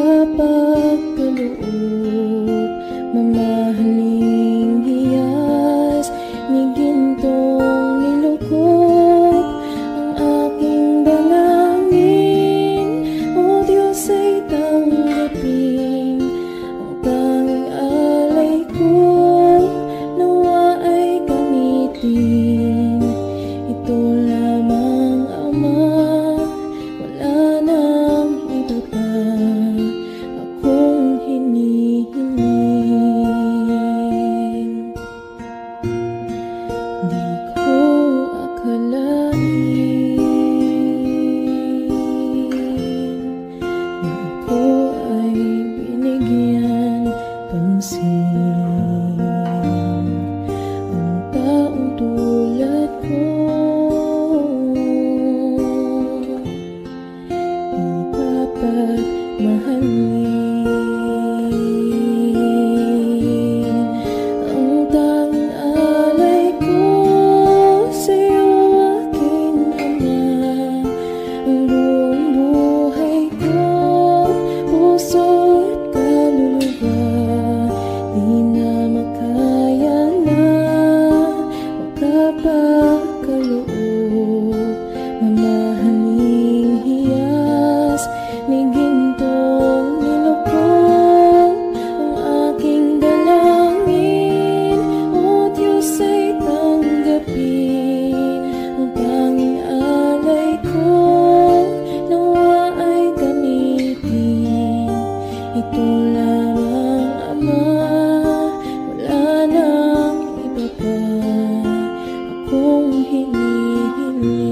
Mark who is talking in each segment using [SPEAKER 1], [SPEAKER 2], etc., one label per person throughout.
[SPEAKER 1] makapagkaloob, mamahaling hiyas ni gintong nilukop ang aking dalangin. O Diyos ay tanggapin ang tanging alay ko, nawa ay gamitin. Ito lamang, Ama, wala nang iba pa akong hinihiling. Di ko akalain na ako ay binigyan pansin. Ang taong tulad ko di dapat mahalin. Ang tanging alay ko sa'yo, aking Ama, ang buong buhay ko, puso at kaluluwa, di na makaya na makapagkaloob, mamahaling hiyas ni gintong nilukop ang aking dalangin. O Diyos ay tanggapin ang tanging alay ko, nawa ay gamitin. Ito lamang, Ama, wala nang iba pa akong hinihiling.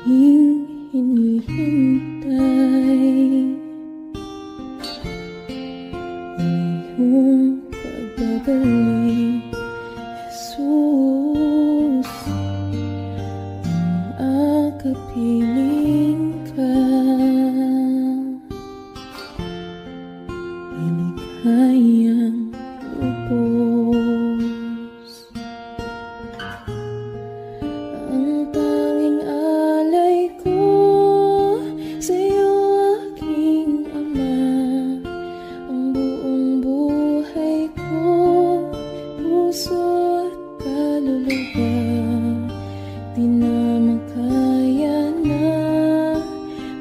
[SPEAKER 1] Aking hinihintay ang iyong pagbabalik, Jesus. Ang akapiling ka ay lighayang lubos. Ang tanging alay ko sa'yo, aking Ama, ang buong buhay ko, puso at kaluluwa, di na makaya na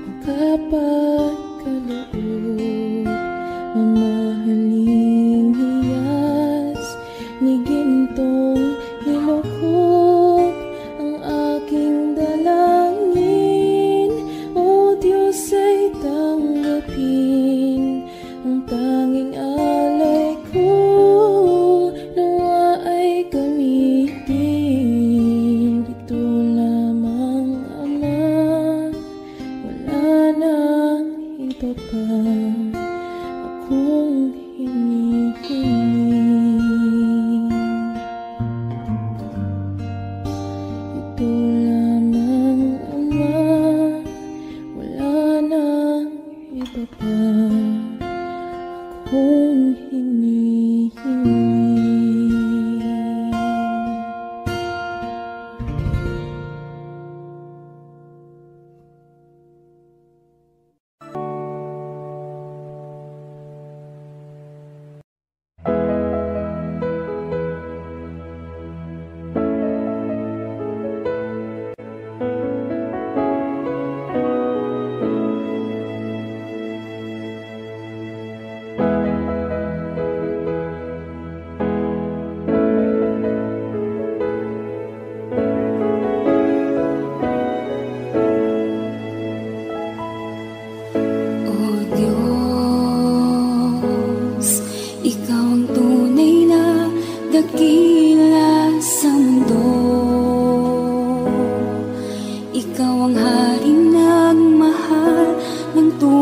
[SPEAKER 1] makapagkaloob, mamahaling hiyas ni gintong nilukop ang aking dalangin. O Diyos ay tanggapin ang tanging alay ko, nawa ay gamitin. Ito lamang, Ama, wala nang iba pa akong hinihiling. Ito lamang, Ama, wala nang iba pa akong hinihiling.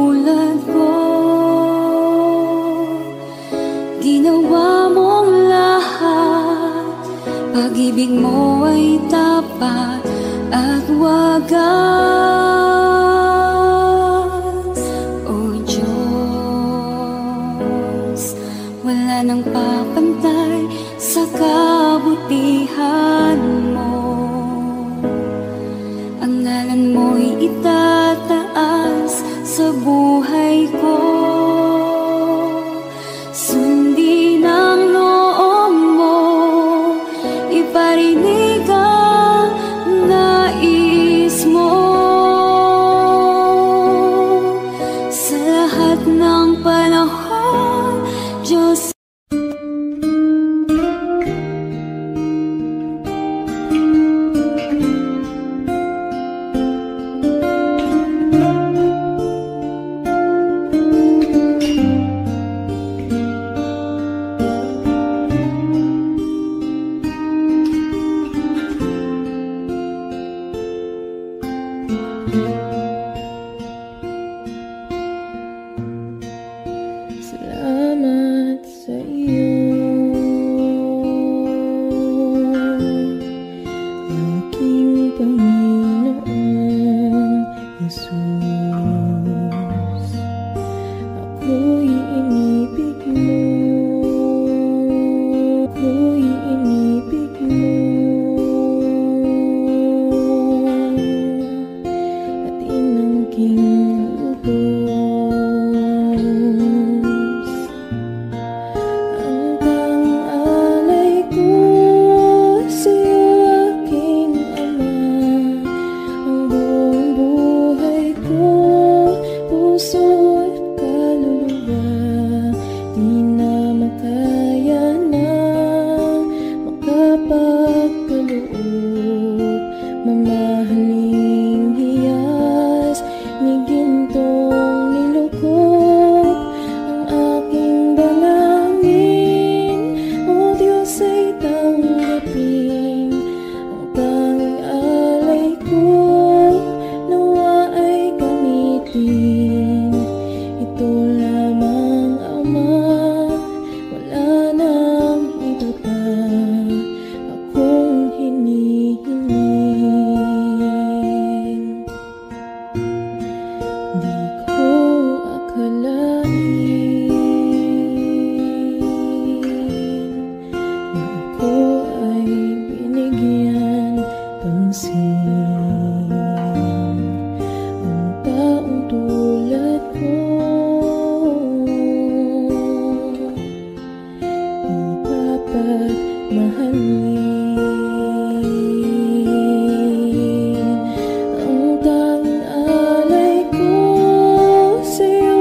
[SPEAKER 2] tulad ko. Ginawa mong lahat, pag-ibig mo ay tapat at wagas. O Diyos, wala nang papantay sa kabutihan mo. Ang ngalan mo'y itataas sa buhay ko. Sundin ang loob mo, iparinig ang nais mo. Sa lahat ng panahon, Diyos.
[SPEAKER 1] Salamat sa iyo, aking Panginoong Jesus. Ako'y inibig mo, ako'y inibig mo, at inangking lubos. Mamahaling hiyas ni gintong nilukot ang aking dalangin. O Diyos ay tanggapin ang tanging alay ko, nawa ay gamitin. Ito lamang, Ama, wala nang iba pa akong hinihiling. Di ko akalain na ako ay binigyan pansin. Ang taong tulad ko di dapat mahalin. Ang tanging alay ko sa'yo,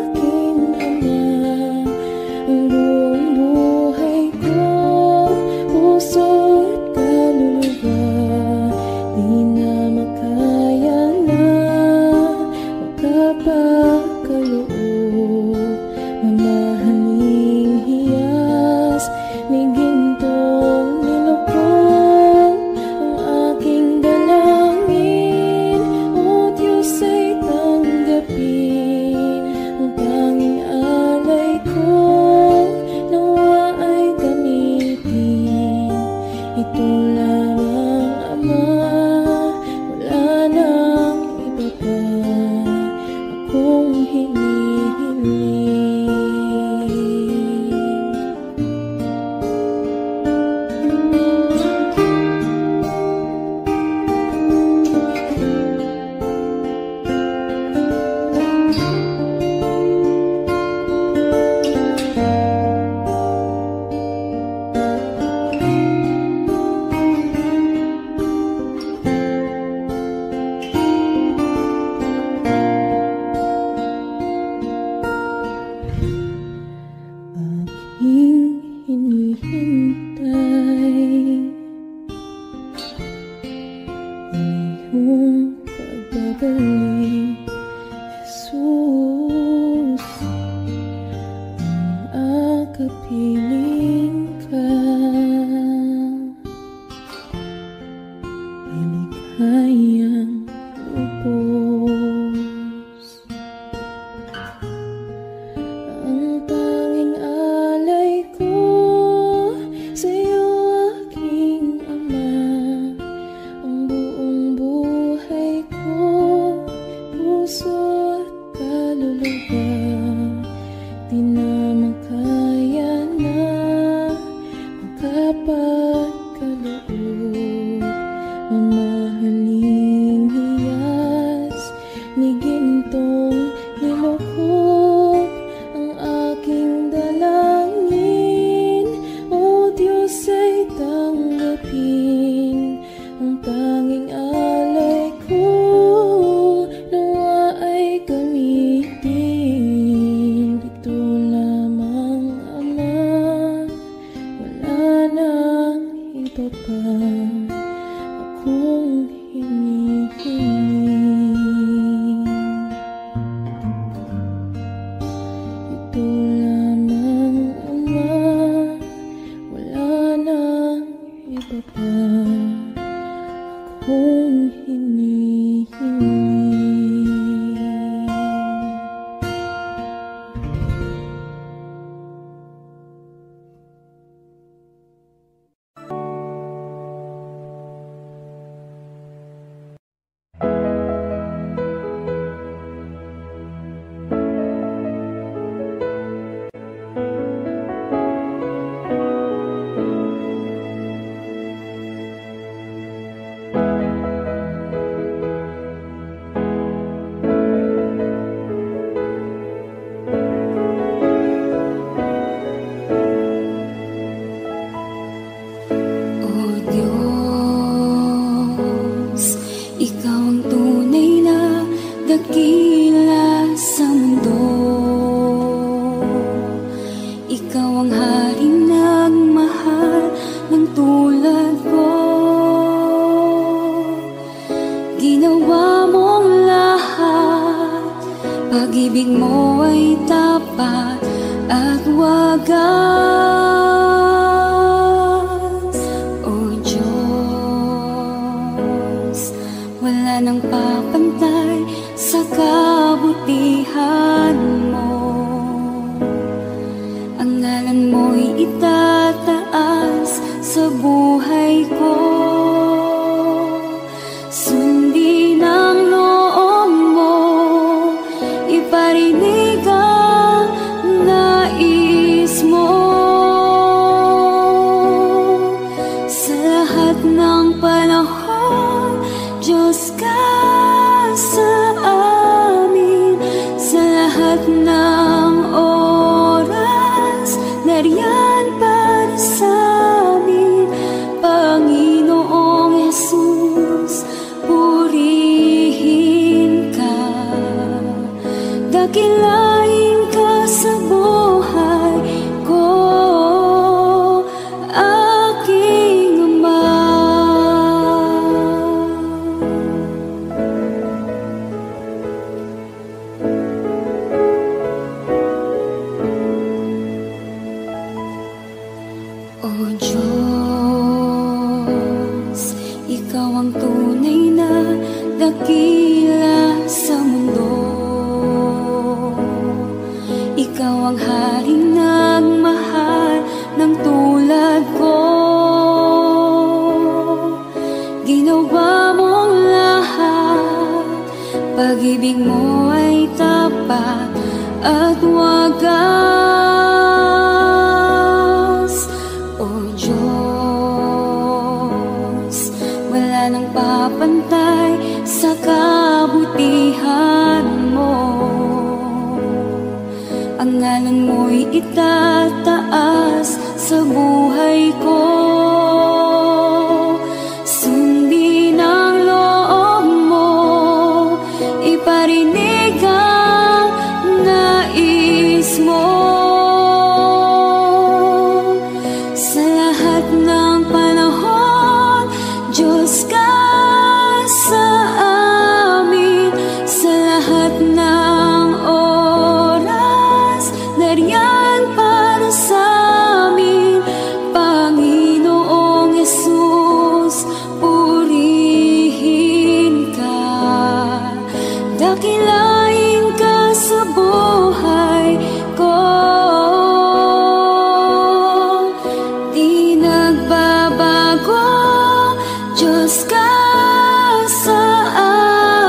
[SPEAKER 1] aking Ama, ang buong buhay ko, puso at kaluluwa, di na makaya na magkapakaloob. Mamahaling hiyas ni gintong nilukot ang aking dalangin. O Diyos ay tanggapin ang tanging alay ko, nawa ay gamitin. Ito lamang, Ama, wala nang iba pa akong hinihiling.
[SPEAKER 2] ay tapat at wagas. O Diyos, wala nang papantay sa kabutihan mo. Ang ngalan mo'y itataas sa buhay ko. Sundin ang loob mo, iparinig ang nais mo. Sa lahat ng panahon, Diyos ka sa amin. Sa lahat ng oras, nariyan para sa amin. Panginoong Jesus, purihin ka. Dakilain ka sa buhay ko, aking Ama. O Diyos, ikaw ang tunay na dakila sa mundo. Ikaw ang haring nagmahal ng tulad ko. Ginawa mong lahat, pag-ibig mo ay tapat at wagas. O Diyos, wala nang papantay sa kabutihan mo. Ang ngalan mo'y itataas sa buhay ko. Sundin ang loob mo, iparinig ang nais mo. Sa lahat ng panahon, Diyos ka sa amin. Sa lahat ng oras, nariyan para sa amin. Panginoong Jesus, purihin ka. Dakilain ka sa buhay ko. Di nagbabago, Diyos ka sa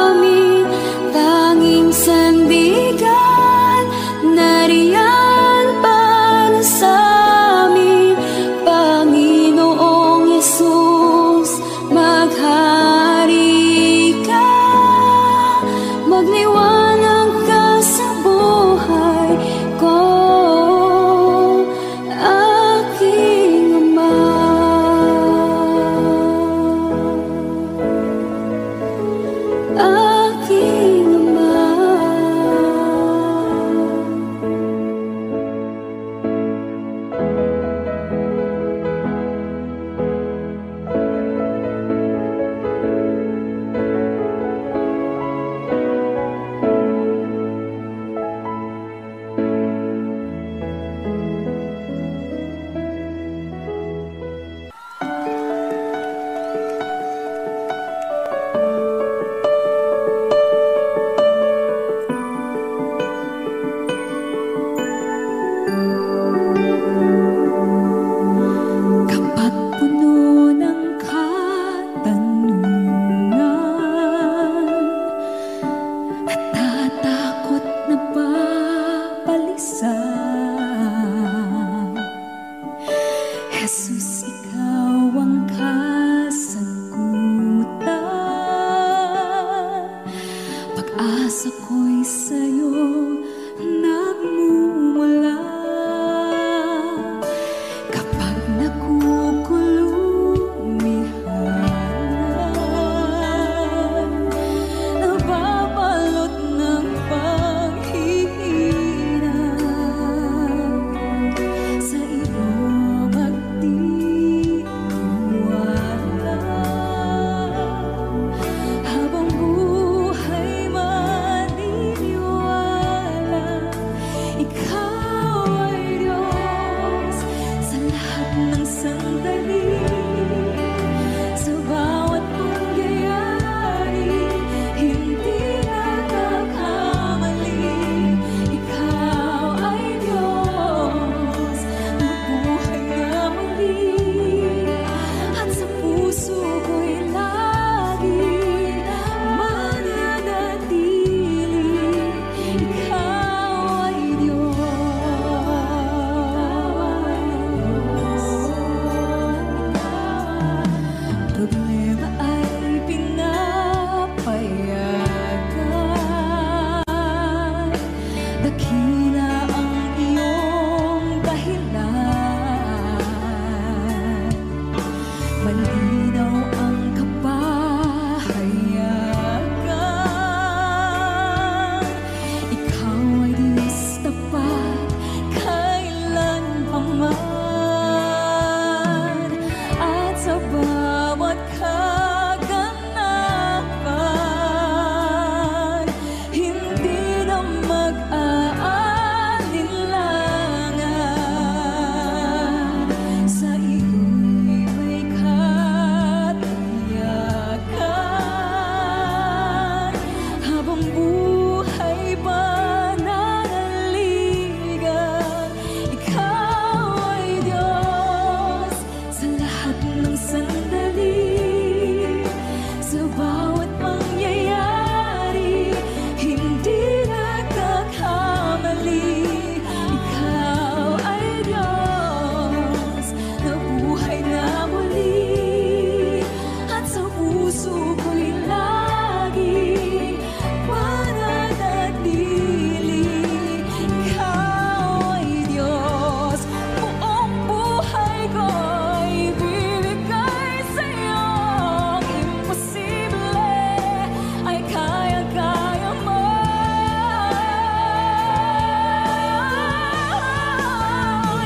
[SPEAKER 2] amin. Tanging sandigan, nariyan para sa amin. Panginoong Jesus, maghari ka. Magliwanag ka sa buhay ko, aking Ama. Aking Ama. Kapag puno ng katanungan, natatakot na babalisan, Jesus, ikaw ang kasagutan. Pag-asa ko'y sa'yo nagmumula. Kapag nakukulumihan, nababalot ng paghihina. dakila ang iyong dahilan. Malinaw ang kapahayagan. Ikaw ay Diyos tapat kailan pa man, at sa bawat kaganapan hindi na mag-aalinlangan. Sa iyo'y may katiyakan, habang buhay pa nanaligan. Ikaw ay Diyos sa lahat ng sandali, sa bawat pangyayari, hindi nagkakamali. Ikaw ay Diyos na buhay na muli, at sa puso ko'y lagi mananatili. Ikaw ay Diyos, buong buhay ko'y bibigay sa'yo. Imposible ay kaya-kaya mo.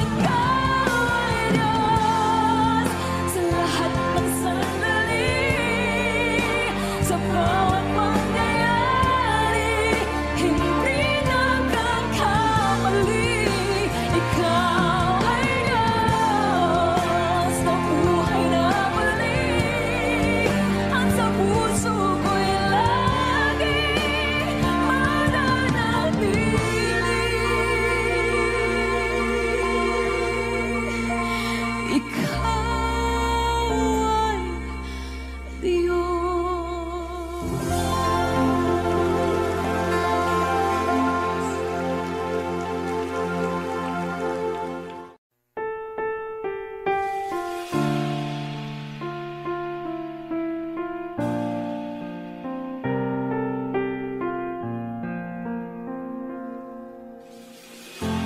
[SPEAKER 2] Ikaw ay Diyos sa lahat ng sandali, sa bawat pangyayari, hindi nagkakamali. Ikaw ay Diyos na buhay na muli, at sa puso ko'y lagi mananatili. Ikaw ay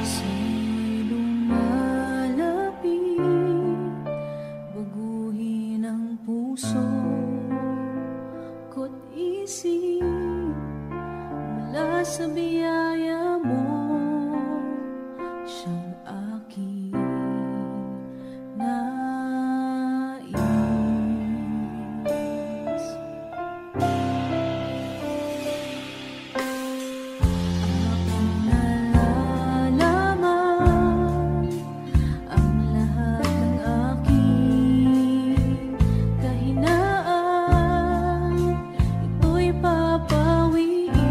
[SPEAKER 2] Sa'yo'y lumalapit, baguhin ang puso ko't isip, mula sa biyaya mo siyang aking nais. Aking nalalaman ang lahat ng aking kahinaan, ito'y papawiin.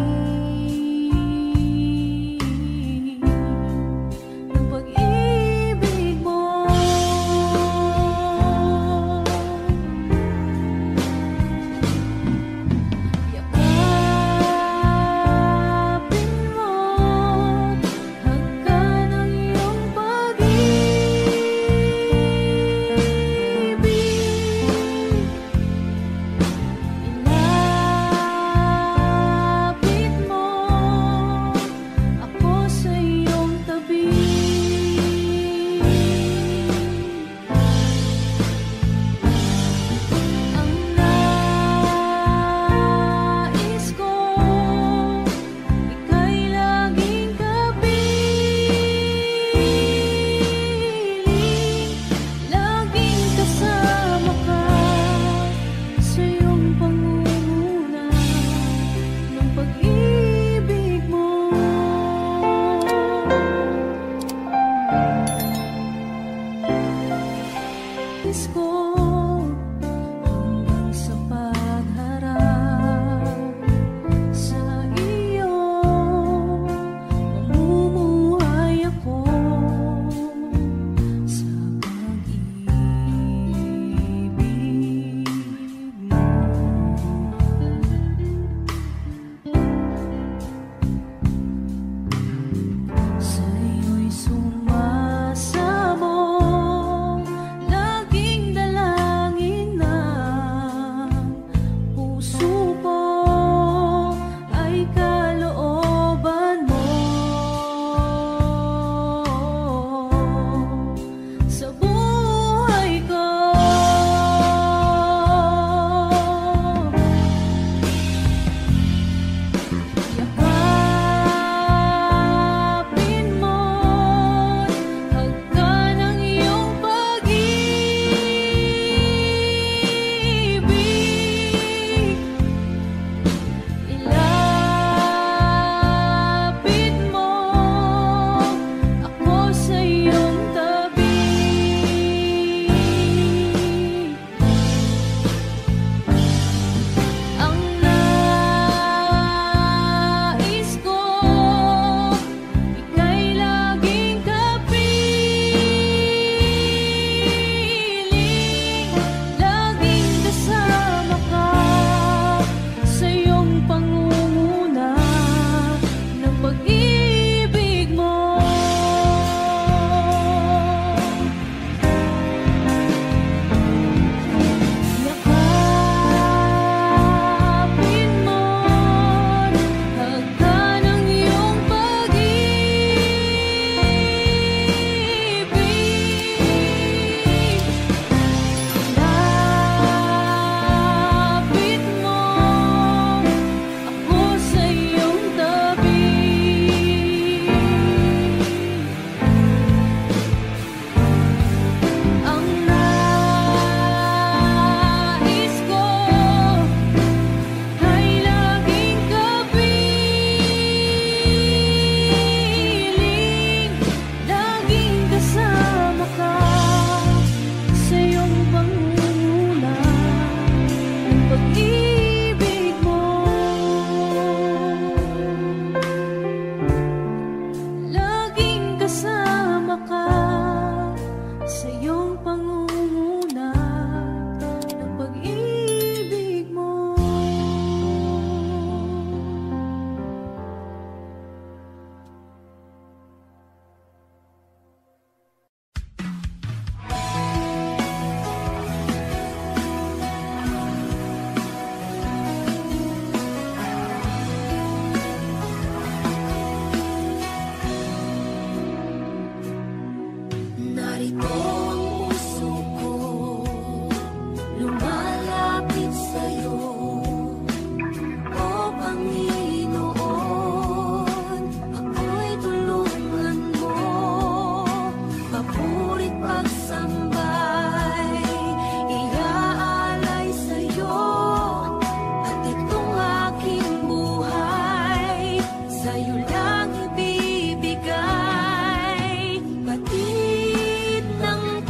[SPEAKER 2] Ito ang puso ko, lumalapit sa'yo. O Panginoon, ako'y tulungan mo. Papurit pagsambay, iaalay sa'yo. At itong aking buhay, sa'yo lang ibibigay. Batid ng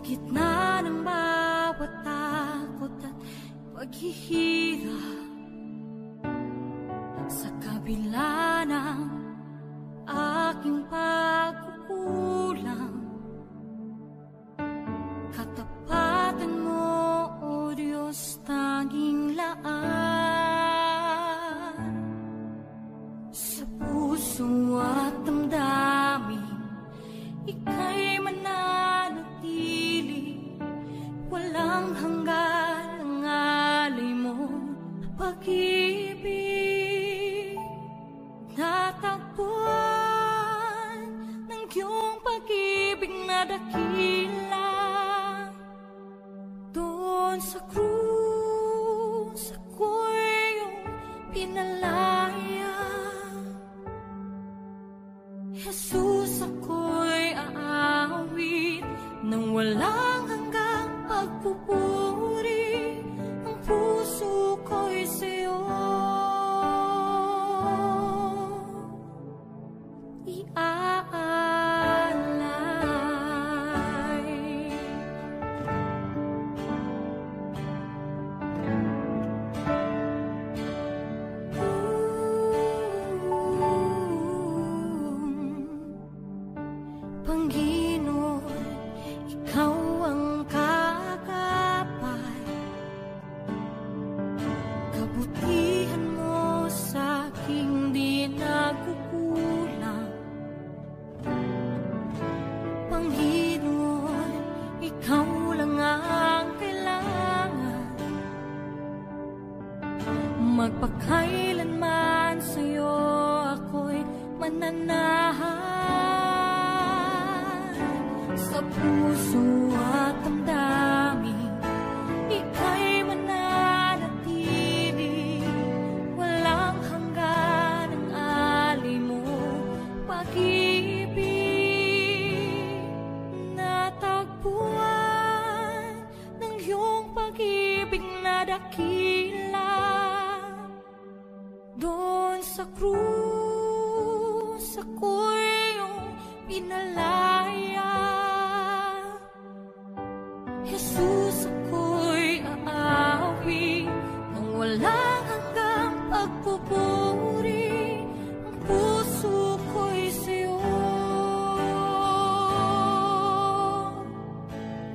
[SPEAKER 2] gitna ng bawat takot at paghihirap, sa kabila ng aking pagkukulang, katapatan mo, O Diyos, tanging laan. Sa puso at damdamin, ika'y mananatili, walang hanggan ang alay mo, pag-ibig. Natagpuan ng iyong pag-ibig na dakila, doon sa krus ako'y iyong pinalaya. Jesus, ako'y aawit nang walang hanggang pagpupuri, ang puso ko'y sa'yo iaalay. Panginoon, ikaw ang kagapay, kabutihan mo sa aking di nagkukulang. Panginoon, ikaw lang ang kailangan, magpakailanman sa'yo ako'y mananahan. Sa puso at damdamin, ika'y mananatili, walang hanggan ang alay mo, pag-ibig. Natagpuan ng iyong pag-ibig na dakila, doon sa krus ako'y iyong pinalaya. Jesus, ako'y aawit nang walang hanggang pagpupuri, ang puso ko'y sa'yo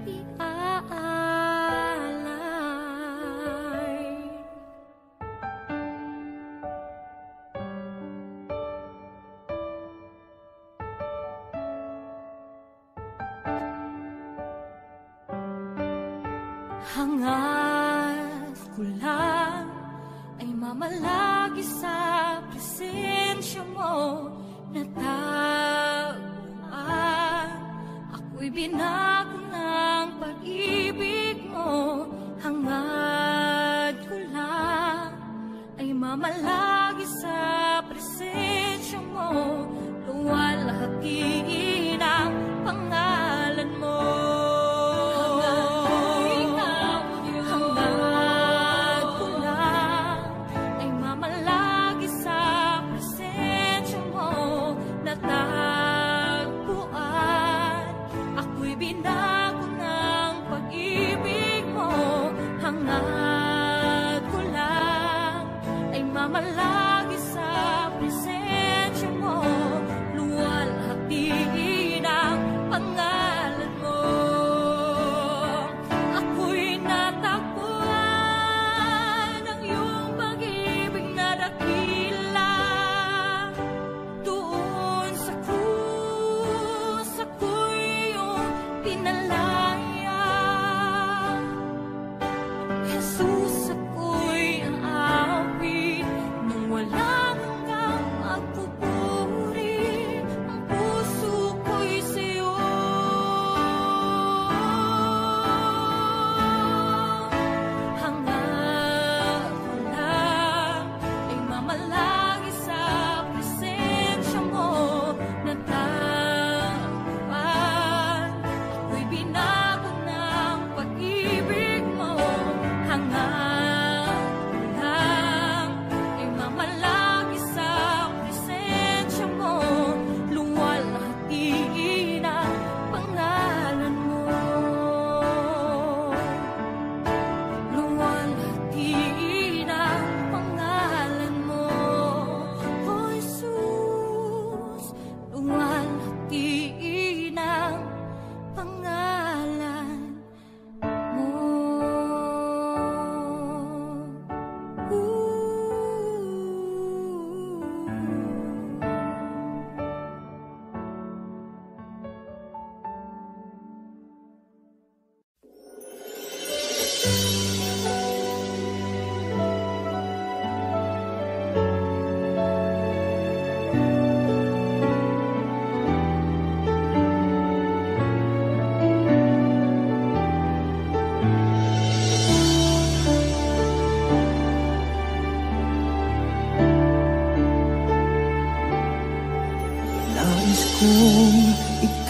[SPEAKER 2] iaalay. Hangad ko lang ay mamalagi sa presensya mo, natagpuan ako'y binago ng pag-ibig mo. Hangad ko lang ay mamalagi sa presensya mo, luwalhati ng pangalan mo. Binago ng pag-ibig mo, hangad ko lang ay mamalagi sa presensya mo, luwalhati ng pangalan mo. Ako'y natagpuan ng iyong pag-ibig na dakila, doon sa krus ako'y pinalaya. Jesus, ako'y aawit nang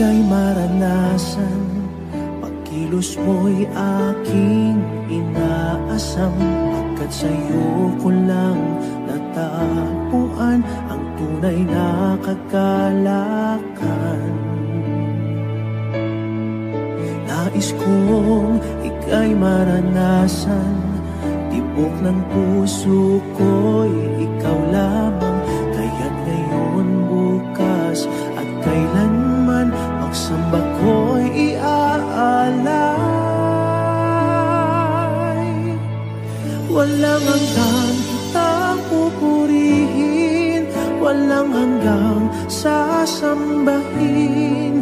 [SPEAKER 3] ika'y maranasan, pagkilos mo'y aking inaasam. Pagkat sa'yo ko lang natagpuan ang tunay na kagalakan. Nais kong ika'y maranasan, tibok ng puso ko'y ikaw lamang. Kaya't ngayon, bukas at kailanman, pagsamba ko'y iaalay. Walang hanggang kitang pupurihin, walang hanggang sasambahin.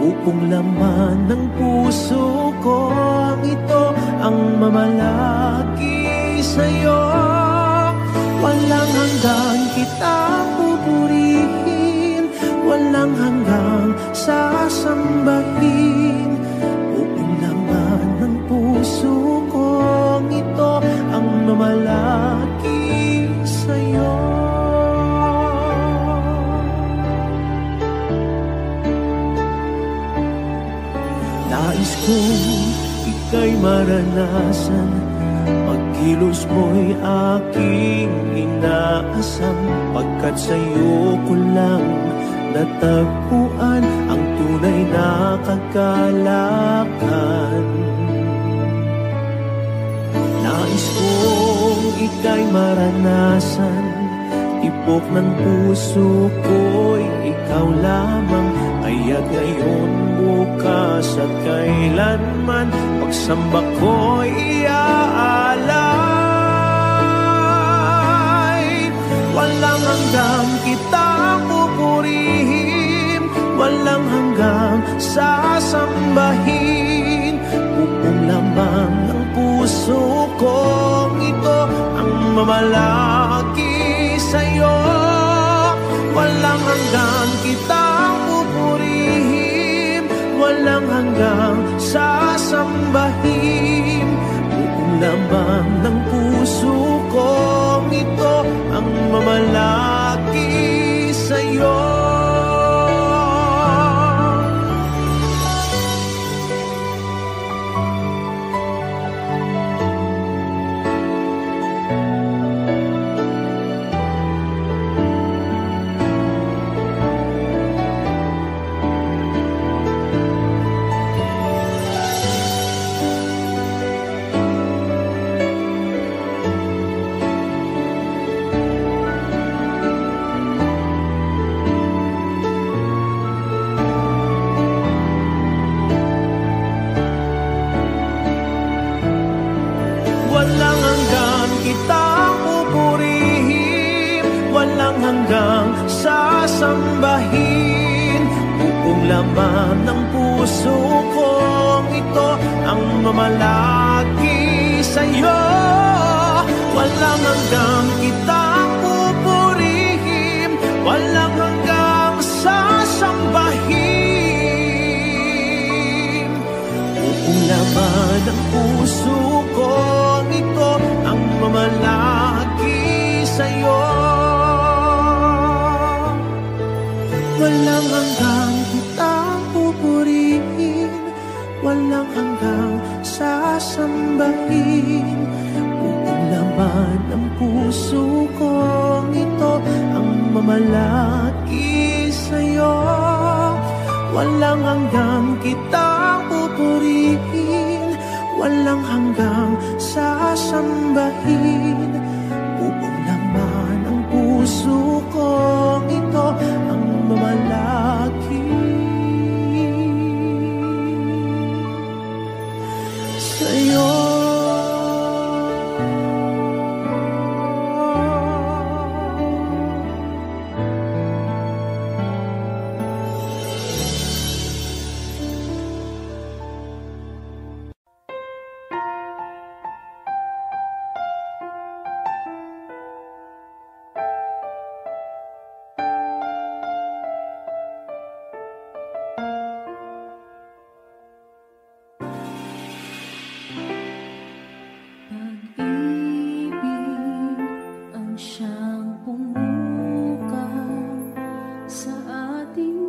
[SPEAKER 3] Upong laman ng puso ko ang ito ang mamalaki sa'yo. Walang hanggang kitang pupurihin, walang hanggang sasambahin. Upong laman ng puso ko ang ito ang mamalaki sa'yo. Nais kong ika'y maranasan, pagkilos mo'y aking inaasam. Pagkat sa'yo ko lang natagpuan ang tunay na kagalakan. Nais kong ika'y maranasan, tibok ng puso ko'y ikaw lamang. Kaya't ngayon, bukas at kailanman, pagsamba ko'y iaalay. Walang hanggang kitang pupurihin, walang hanggang sasambahin. Upong lamang ng puso kong ito ang mamalaki sa'yo. Walang hanggang kitang pupurihin, walang hanggang sasambahin. Buong laman ng puso kong ito ang mamalaki sa'yo. Walang hanggang kitang pupurihin, walang hanggang sasambahin. Buong laman ng puso kong ito ang mamalaki sa'yo. Walang hanggang kitang pupurihin, walang hanggang sasambahin. Buong laman ng puso ko ito ang mamalaki sa'yo. Walang hanggang kitang pupurihin, walang hanggang sasambahin. Buong laman ng puso kong ito ang mamalaki sa'yo. Walang hanggang kitang pupurihin, walang hanggang sasambahin. Buong laman ng puso kong ito ang mamalaki sa'yo.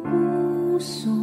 [SPEAKER 1] Puso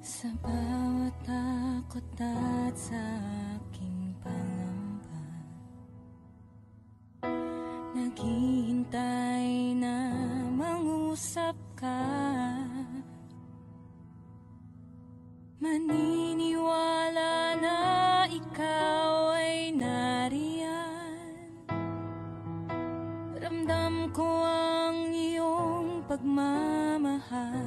[SPEAKER 2] Sa bawat takot at sa aking pangamba, naghihintay na mangusap ka. Maniniwala na ikaw ay nariyan. Ramdam ko ang iyong pagmamahal.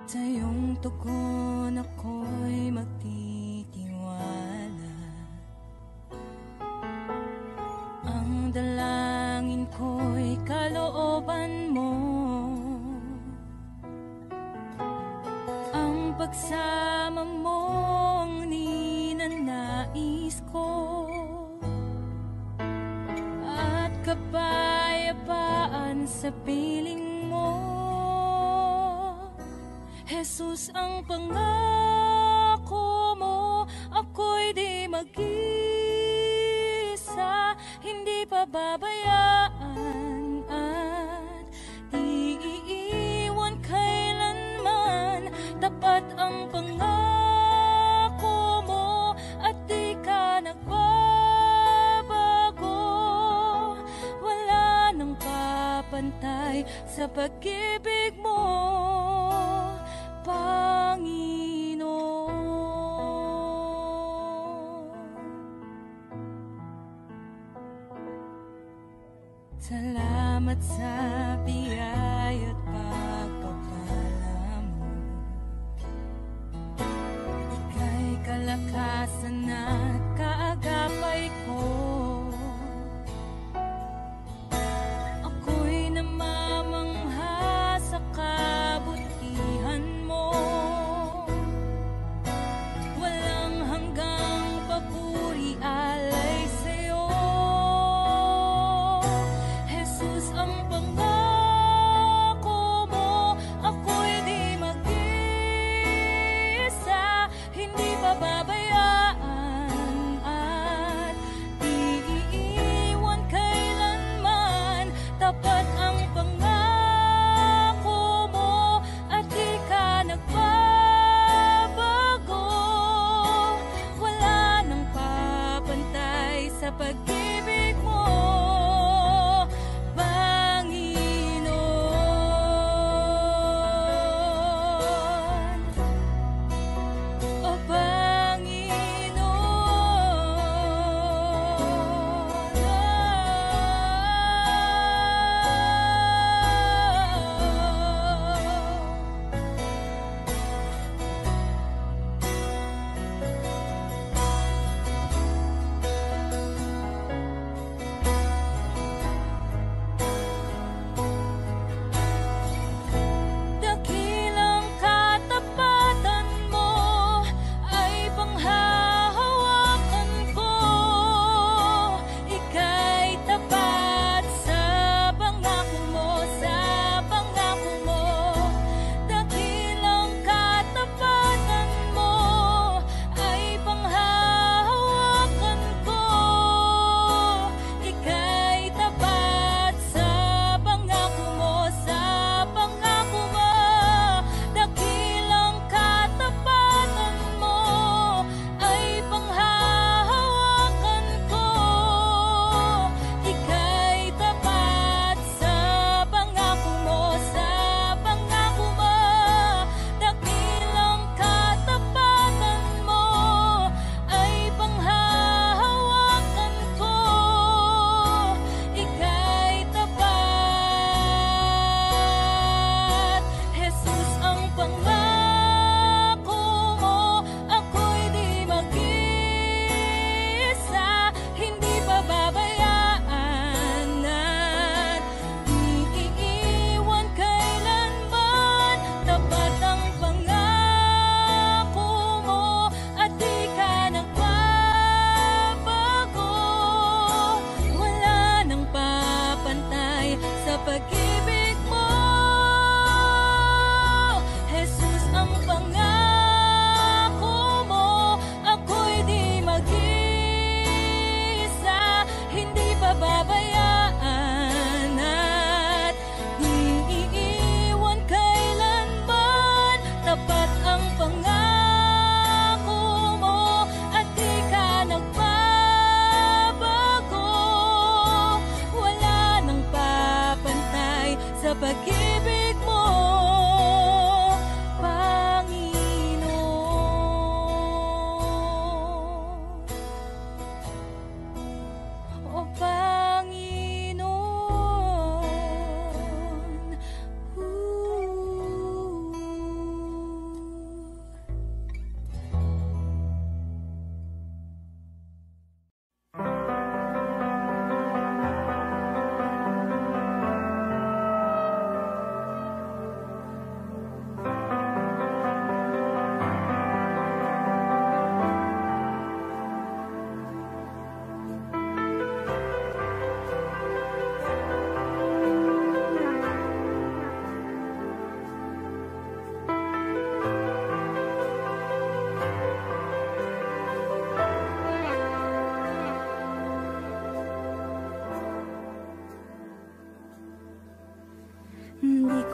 [SPEAKER 2] Sa iyong tugon ako'y magtitiwala. Ang dalangin ko'y kalooban mo. Ang pagsama mo ang ninanais ko. At kapayapaan sa piling mo. Jesus, ang pangako mo, ako'y di mag-isa, hindi pababayaan at di iiwan kailanman. Tapat ang pangako mo at di ka nagbabago. Wala nang papantay sa pag-ibig mo, Panginoon. Salamat sa biyaya at pagpapala mo. Ika'y kalakasan at kaagapay ko. Ako'y namamangha sa kabutihan mo. Walang hanggang papuri alay sa'yo. Jesus, ang pangako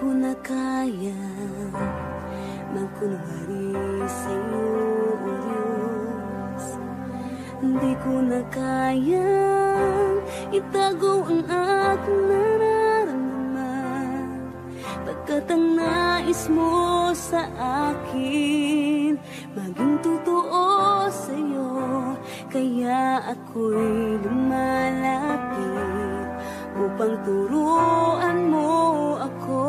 [SPEAKER 4] ko na kaya magkunwari sa'yo, O Diyos. Di ko na kayang itago ang aking nararamdaman, pagkat ang nais mo sa akin maging totoo sa'yo. Kaya ako'y lumalapit upang turuan mo ako.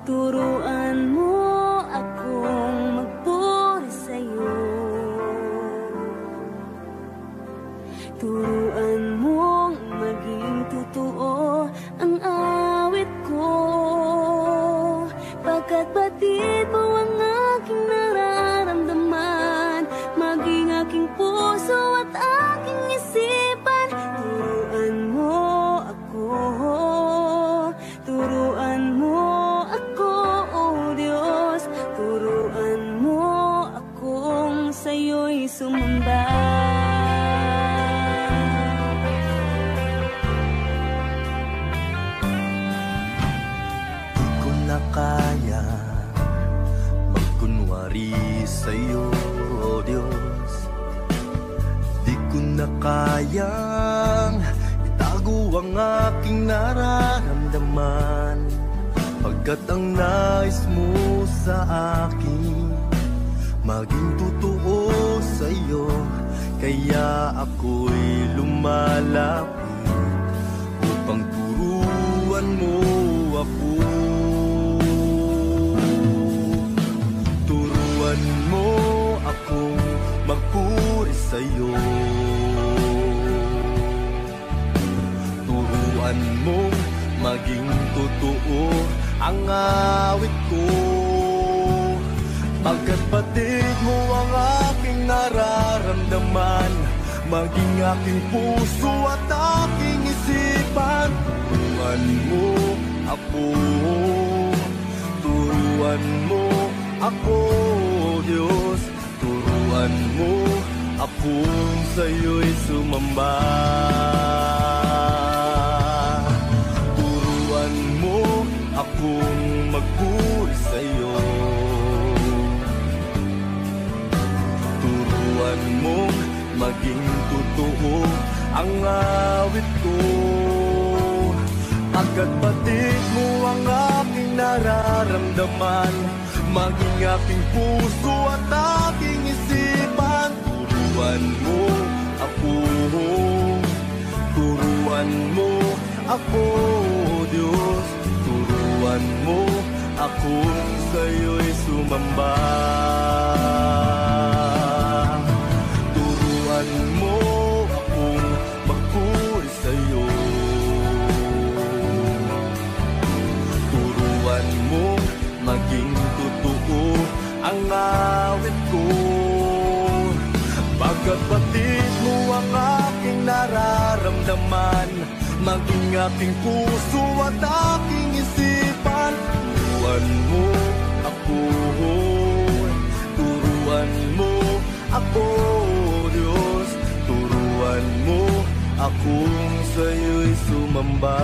[SPEAKER 4] Turuan mo akong magpuri sa'yo. Turuan mong maging totoo ang awit ko, pagkat batid mo ang aking nararamdaman, maging aking puso at aking isipan. Turuan mo ako, turuan mo ako, O Diyos. Turuan mo akong sa'yo'y sumamba.
[SPEAKER 3] Di ko na kaya magkunwari sa'yo, O Diyos. Di ko na kayang itago ang aking nararamdaman, pagkat ang nais mo sa akin maging totoo sa'yo. Kaya ako'y lumalapit upang turuan mo ako. Turuan mo akong magpuri sa'yo. Turuan mong maging totoo ang awit ko, pagkat batid mo ang aking nararamdaman, maging aking puso at aking isipan. Turuan mo ako, turuan mo ako, Diyos. Turuan mo akong sa'yo'y sumamba. Turuan mo akong magpuri sa'yo. Turuan mong maging totoo ang awit ko, pagkat batid mo ang aking nararamdaman, maging aking puso at aking isipan. Turuan mo ako, turuan mo ako, Diyos. Turuan mo akong sa'yo'y sumamba. Turuan mo akong magpuri sa'yo. Turuan mo maging totoo ang awit ko, pagkat batid mo ang aking nararamdaman, maging aking puso at aking isipan. Turuan mo ako, turuan mo ako, Diyos. Turuan mo akong sa'yo'y sumamba.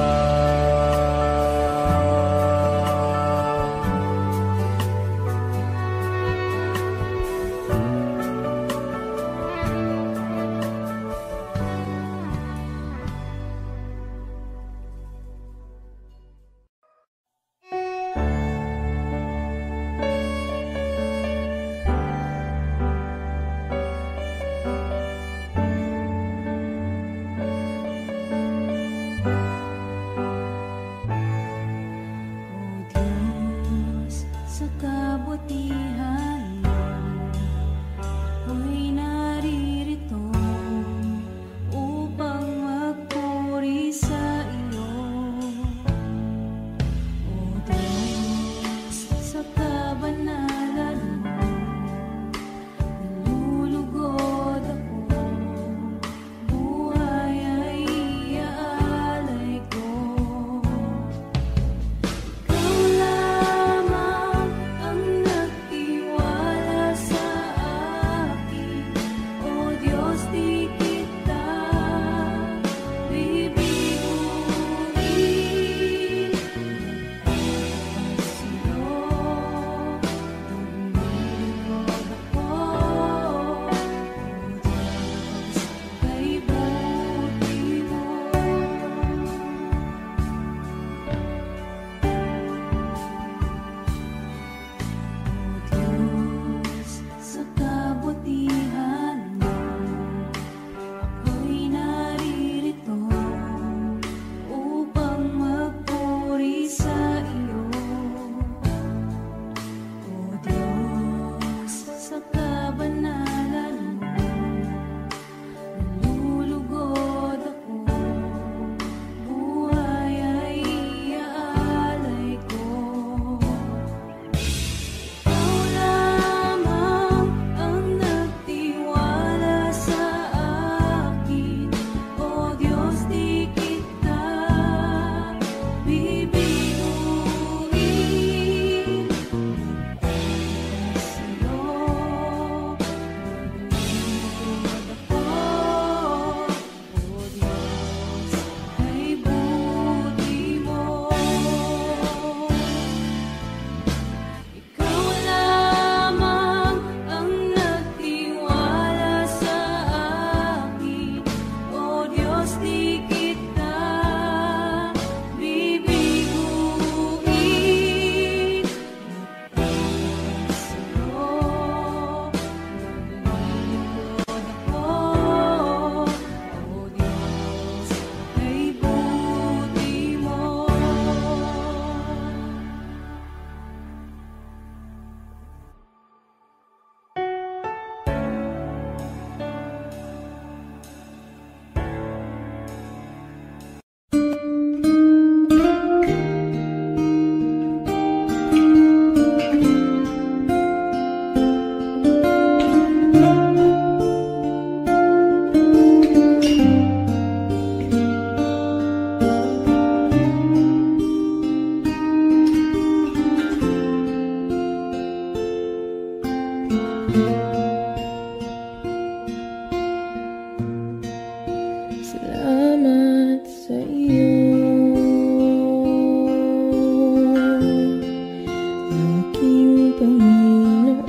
[SPEAKER 1] aking Panginoong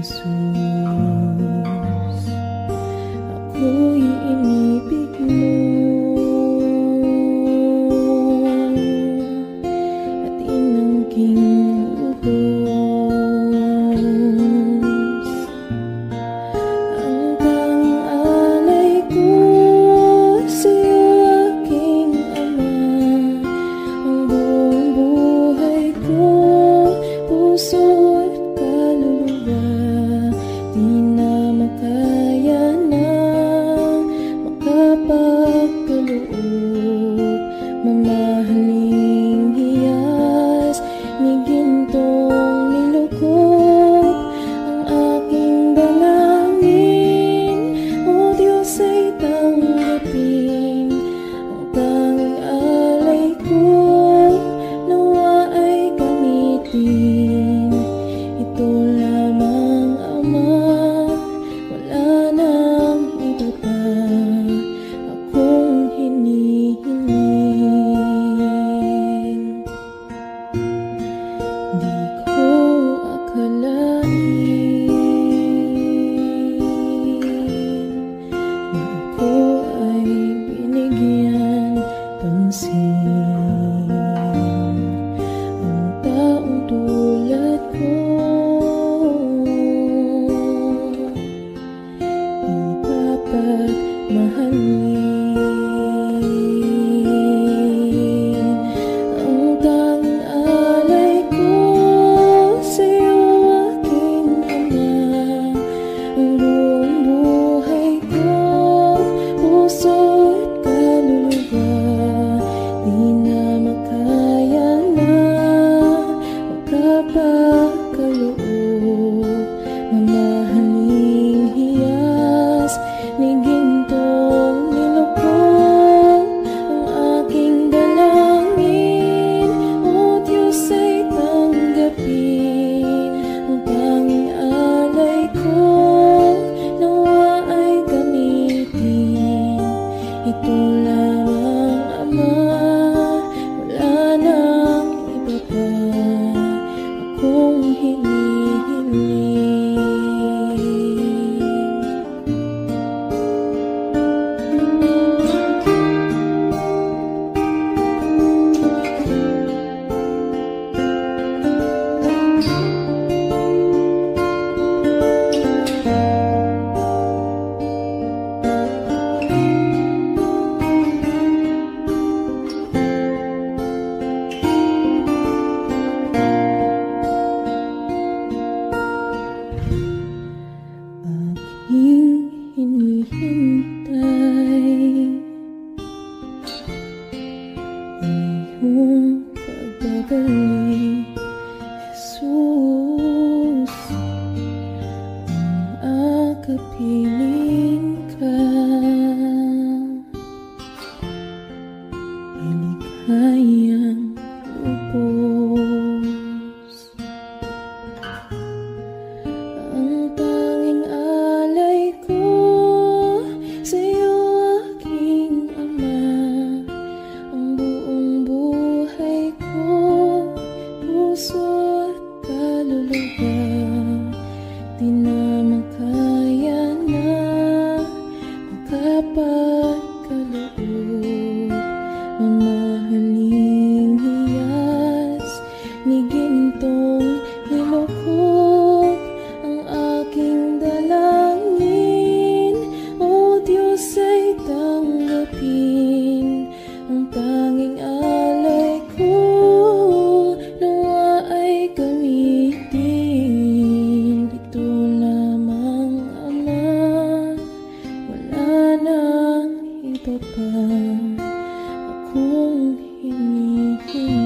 [SPEAKER 1] Jesus. Ako'y inibig mo at inangking lubos. Ang tang-alay ko sa'yo, aking Ama, ang buong buhay ko, puso at kaluluwa, di na makaya na makapagkaloob. Mamahaling hiyas ni gintong nilukot ang aking dalangin, o Diyos ay tanggapin ang tanging alay ko, nawa ay gamitin. Ito lamang, Ama, wala nang iba pa akong hinihiling. Di ko akalain na ako ay binigyan pansin. Ang taong tulad ko di dapat mahalin. Ang tanging alay ko sa'yo, aking Ama, ang buong buhay ko, puso at kaluluwa, di na makaya na makapagkaloob. Mamahaling hiyas ni gintong nilukot ang aking dalangin, o Diyos ay tanggapin ang tanging alay ko, nawa ay gamitin. Ito lamang, Ama, wala nang iba pa akong hinihiling. Aking hinihintay ang iyong pagbabalik, Jesus. Ang akapiling ka ay likhayang lubos. Ang tanging alay ko sa'yo, aking Ama, ang buong buhay ko, puso at kaluluwa, di na makaya na makapagkaloob. Mamahaling hiyas ni gintong nilukot ang aking dalangin, o Diyos ay tanggapin ang tanging alay ko, nawa ay gamitin. Ito lamang, Ama, wala nang iba pa akong hinihiling.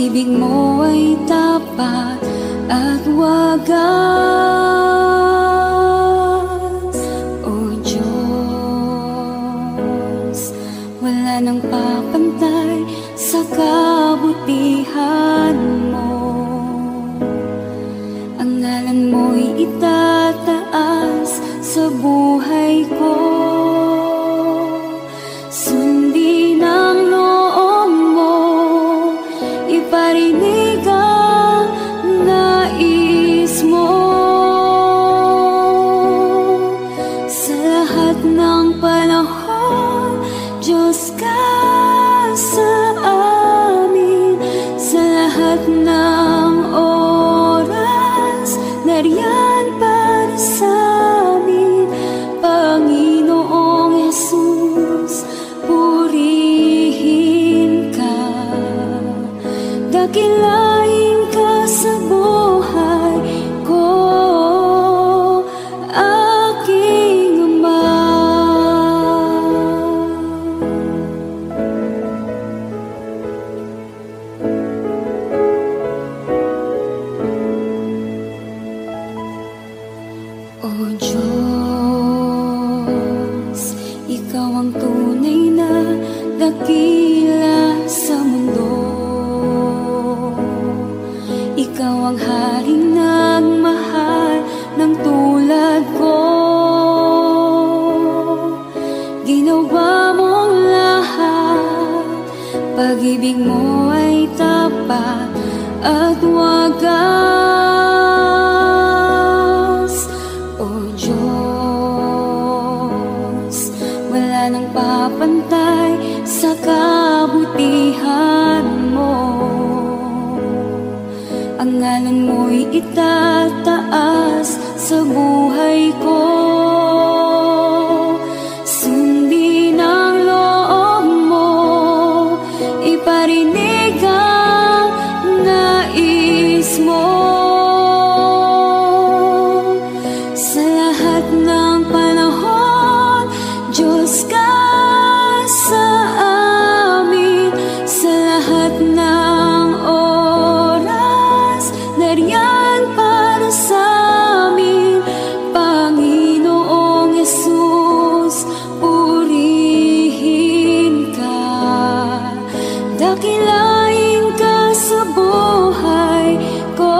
[SPEAKER 4] pag-ibig mo ay tapat at wagas. O Diyos, wala nang papantay sa kabutihan mo. Ang ngalan mo'y itataas sa buhay ko. Sundin ang loob mo, iparinig ang nais mo. Sa lahat ng panahon, Diyos ka sa amin. Sa lahat ng oras, nariyan para sa amin. Panginoong Jesus, purihin ka. Dakilain ka sa buhay ko, aking Ama. O Diyos, ikaw ang tunay na dakila sa mundo. Ikaw ang haring nagmahal ng tulad ko. Ginawa mong lahat, pag-ibig mo ay tapat at wagas. O Diyos, wala nang papantay sa kabutihan mo. Ang ngalan mo'y itataas sa buhay ko. Sundin ang loob mo, iparinig ang nais mo. Sa lahat ng panahon, Diyos ka sa amin. Sa lahat ng oras, nariyan para sa amin. Panginoong Jesus, purihin ka. Dakilain ka sa buhay ko.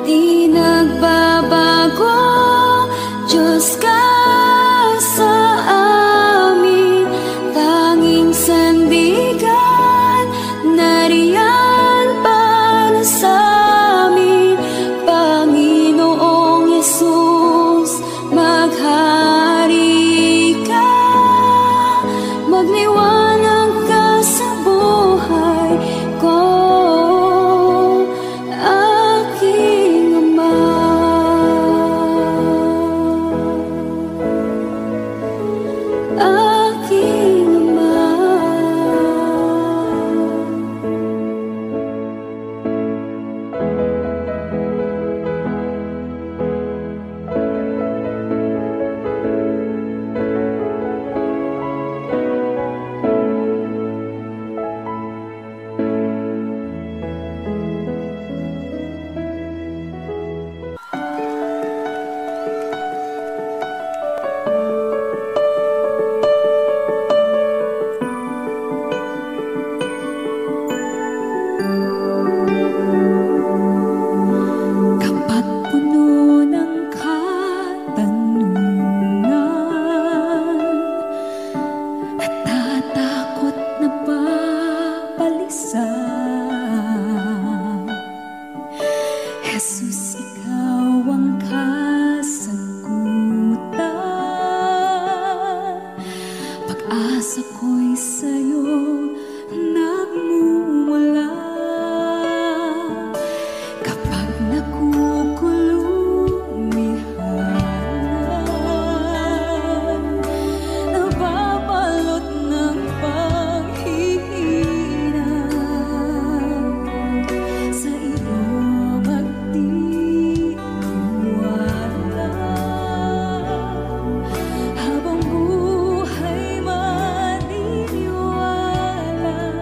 [SPEAKER 4] Di nagbabago, Diyos ka sa amin. Tanging sandigan, nariyan para sa amin. Panginoong Jesus, maghari ka. Magliwanag ka sa buhay ko, aking Ama. Aking Ama. Kapag puno ng katanungan, natatakot na babalisan, Jesus, ikaw ang kasagutan. Pag-asa ko'y sa'yo nagmumula. Kapag nakukulumihan, nababalot ng paghihina, sa iyo magtitiwala. Habang buhay maniniwala,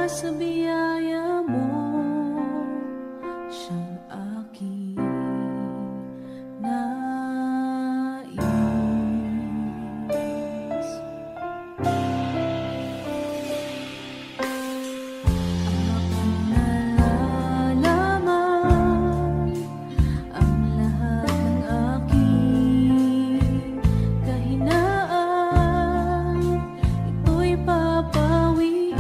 [SPEAKER 2] sa biyaya mo, siyang aking nais. Ako'y nalalaman ang lahat ng aking kahinaan, ito'y papawiin.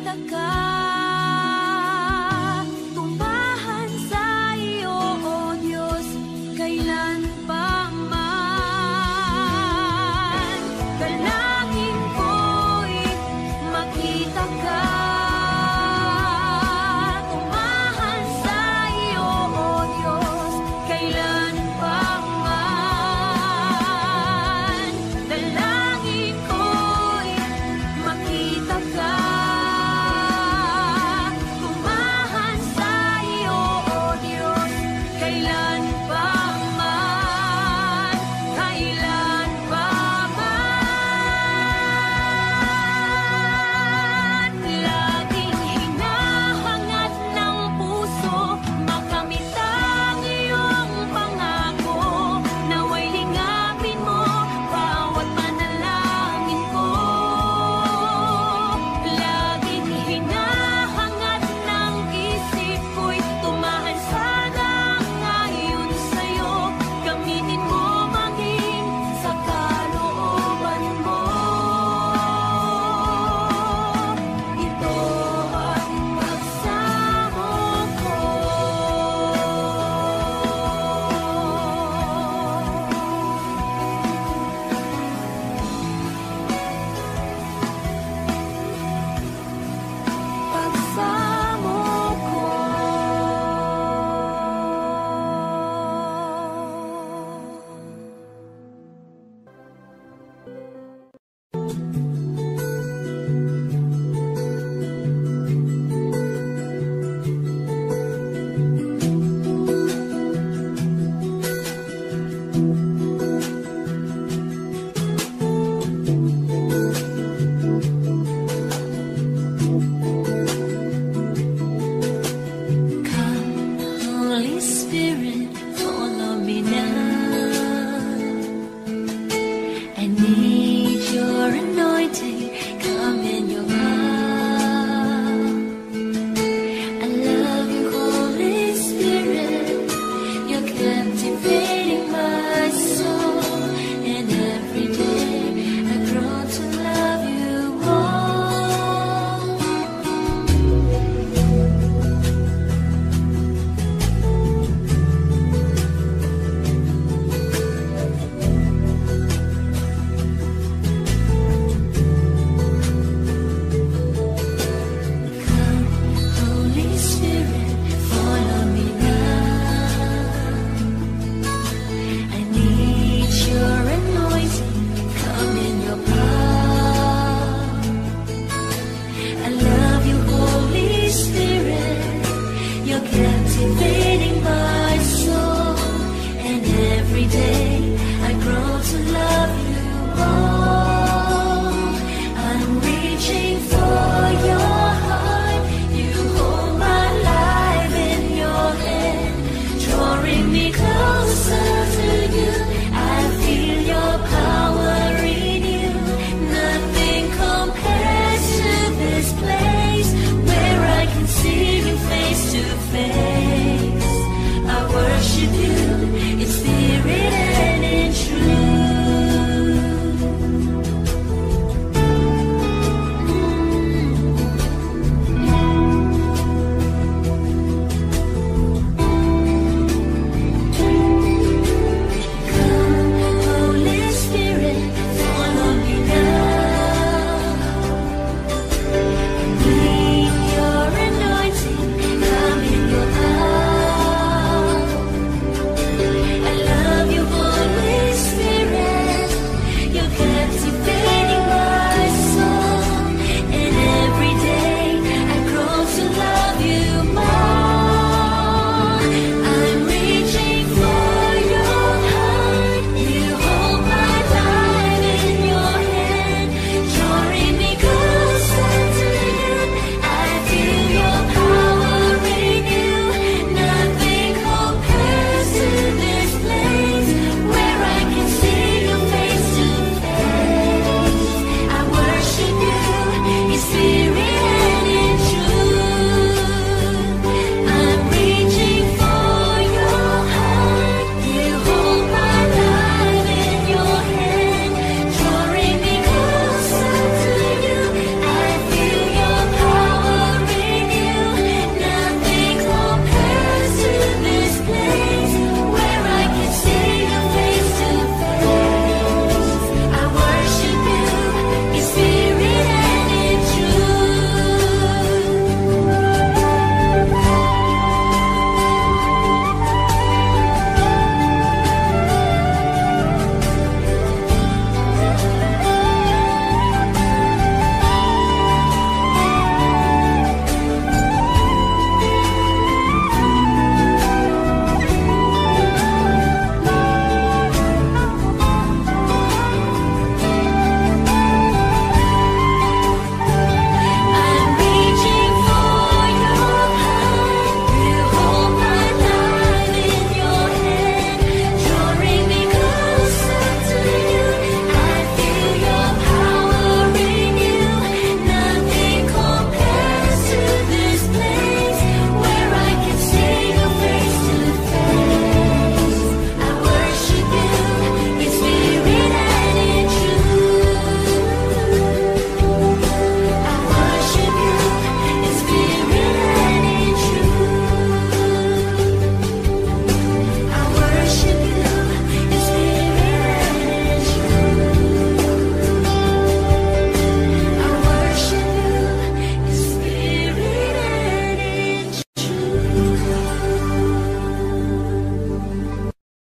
[SPEAKER 2] nagka